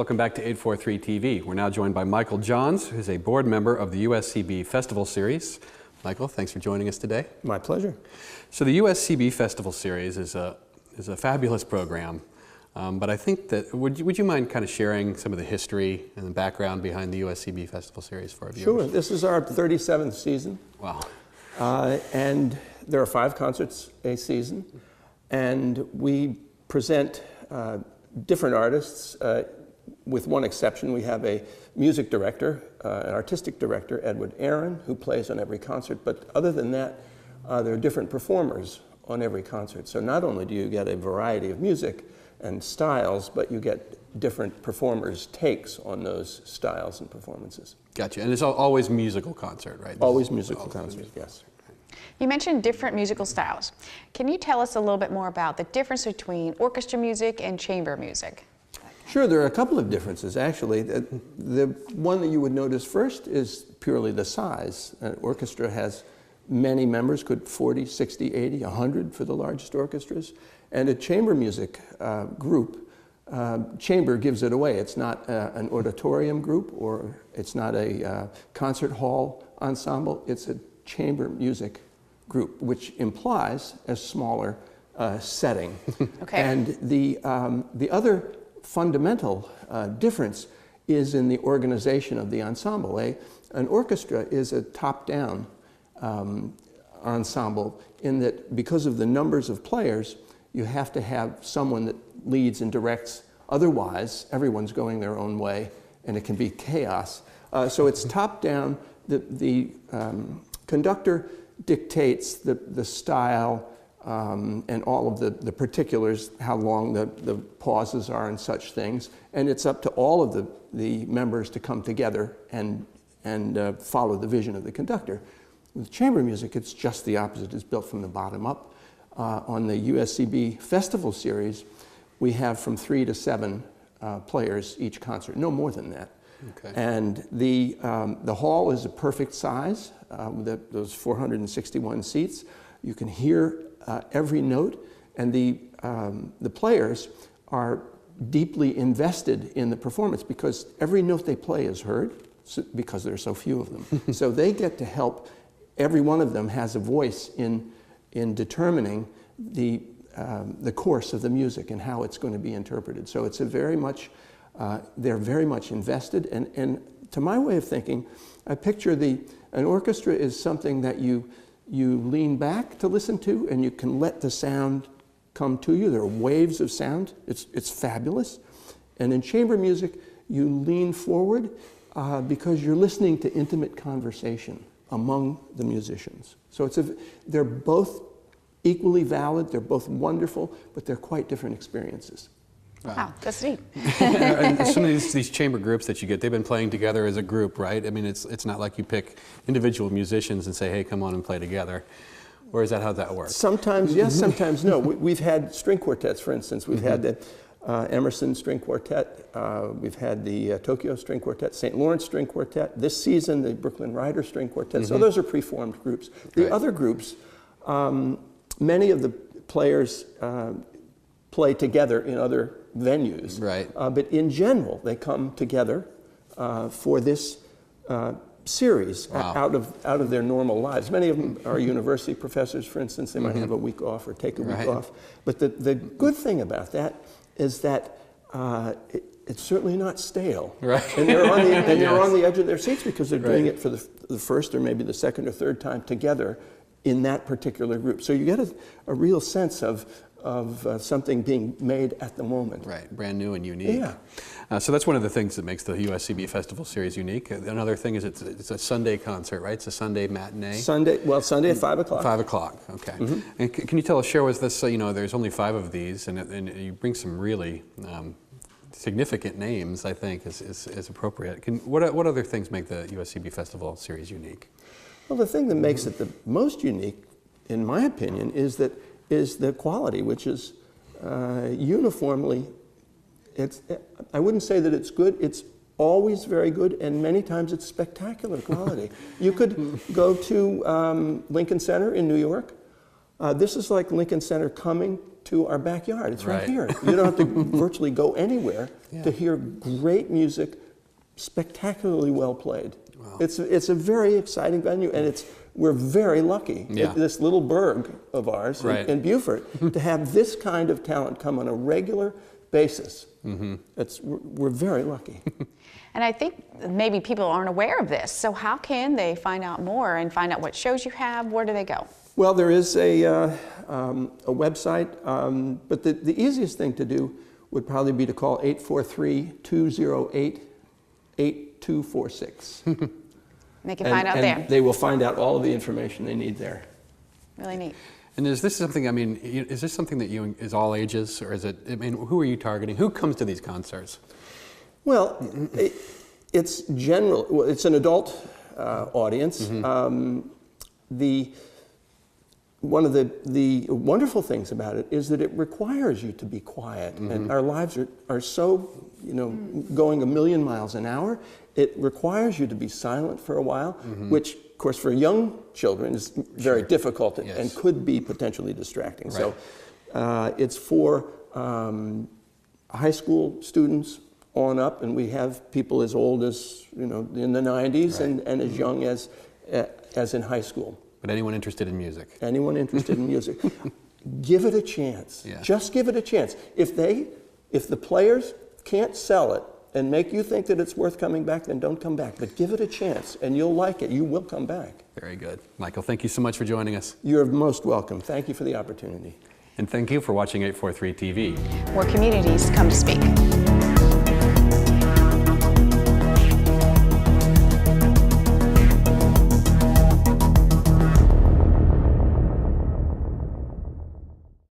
Welcome back to 843 TV. We're now joined by Michael Johns, who's a board member of the USCB Festival Series. Michael, thanks for joining us today. My pleasure. So the USCB Festival Series is a fabulous program, but I think that, would you mind kind of sharing some of the history and the background behind the USCB Festival Series for our viewers? Sure. This is our 37th season. Wow. And there are 5 concerts a season, and we present different artists. With one exception, we have a music director, an artistic director, Edward Aaron, who plays on every concert. But other than that, there are different performers on every concert. So not only do you get a variety of music and styles, but you get different performers' takes on those styles and performances. Gotcha. And it's always musical concert, right? Always musical concert, yes. You mentioned different musical styles. Can you tell us a little bit more about the difference between orchestra music and chamber music? Sure, there are a couple of differences, actually. The one that you would notice first is purely the size. An orchestra has many members, could 40, 60, 80, 100 for the largest orchestras. And a chamber music group, chamber gives it away. It's not an auditorium group, or it's not a concert hall ensemble. It's a chamber music group, which implies a smaller setting. Okay. And the other fundamental difference is in the organization of the ensemble. An orchestra is a top-down ensemble in that because of the numbers of players, you have to have someone that leads and directs. Otherwise, everyone's going their own way, and it can be chaos. So it's top-down. The conductor dictates the style, and all of the particulars, how long the pauses are and such things. And it's up to all of the members to come together and follow the vision of the conductor. With chamber music, it's just the opposite. It's built from the bottom up. On the USCB Festival Series, we have from 3 to 7 players each concert, no more than that. Okay. And the hall is a perfect size, with those 461 seats. You can hear every note, and the players are deeply invested in the performance because every note they play is heard, because there are so few of them. So they get to help. Every one of them has a voice in determining the course of the music and how it's going to be interpreted. So it's a very much, they're very much invested. And to my way of thinking, I picture an orchestra is something that you lean back to listen to, and you can let the sound come to you. There are waves of sound. It's fabulous. And in chamber music, you lean forward because you're listening to intimate conversation among the musicians. So they're both equally valid. They're both wonderful, but they're quite different experiences. Wow, that's neat. And some of these chamber groups that you get, they've been playing together as a group, right? I mean, it's not like you pick individual musicians and say, hey, come on and play together. Or is that how that works? Sometimes yes, sometimes no. We've had string quartets, for instance. We've had the Emerson String Quartet. We've had the Tokyo String Quartet, St. Lawrence String Quartet. This season, the Brooklyn Rider String Quartet. So those are preformed groups. The other groups, many of the players play together in other venues. Right. But in general, they come together for this series. Wow. out of their normal lives. Many of them are university professors, for instance. They might have a week off or take a week off. But the good thing about that is that it's certainly not stale. Right. And they're on the edge of their seats because they're doing it for the first or maybe the second or third time together in that particular group. So you get a real sense of something being made at the moment. Right, brand new and unique. Yeah. So that's one of the things that makes the USCB Festival Series unique. Another thing is it's a Sunday concert, right? It's a Sunday matinee. Sunday at 5 o'clock. 5 o'clock, okay. And can you tell us, share with us, there's only 5 of these, and you bring some really significant names, I think, is appropriate. What other things make the USCB Festival Series unique? Well, the thing that makes it the most unique, in my opinion, is the quality, which is uniformly, I wouldn't say that it's good, it's always very good, and many times it's spectacular quality. You could go to Lincoln Center in New York This is like Lincoln Center coming to our backyard. It's right Right. here. You don't have to virtually go anywhere to hear great music, spectacularly well played. Wow. It's a very exciting venue, and we're very lucky, Yeah. this little burg of ours Right. in Beaufort, to have this kind of talent come on a regular basis. We're very lucky. And I think maybe people aren't aware of this. So how can they find out more and find out what shows you have? Where do they go? Well, there is a website, but the easiest thing to do would probably be to call 843-208-8246. They can find out and there. They will find out all of the information they need there. Really neat. And is this something, I mean, is this something that is all ages, or is it, I mean, who are you targeting? Who comes to these concerts? Well, it's general. Well, it's an adult audience. One of the wonderful things about it is that it requires you to be quiet, and our lives are so, going a million miles an hour. It requires you to be silent for a while, which, of course, for young children is very difficult and could be potentially distracting. Right. So it's for high school students on up, and we have people as old as, in the 90s and as young as in high school. But anyone interested in music? Anyone interested in music, give it a chance. Yeah. Just give it a chance. If the players can't sell it and make you think that it's worth coming back, then don't come back. But give it a chance, and you'll like it. You will come back. Very good. Michael, thank you so much for joining us. You're most welcome. Thank you for the opportunity. And thank you for watching 843 TV. Where communities come to speak.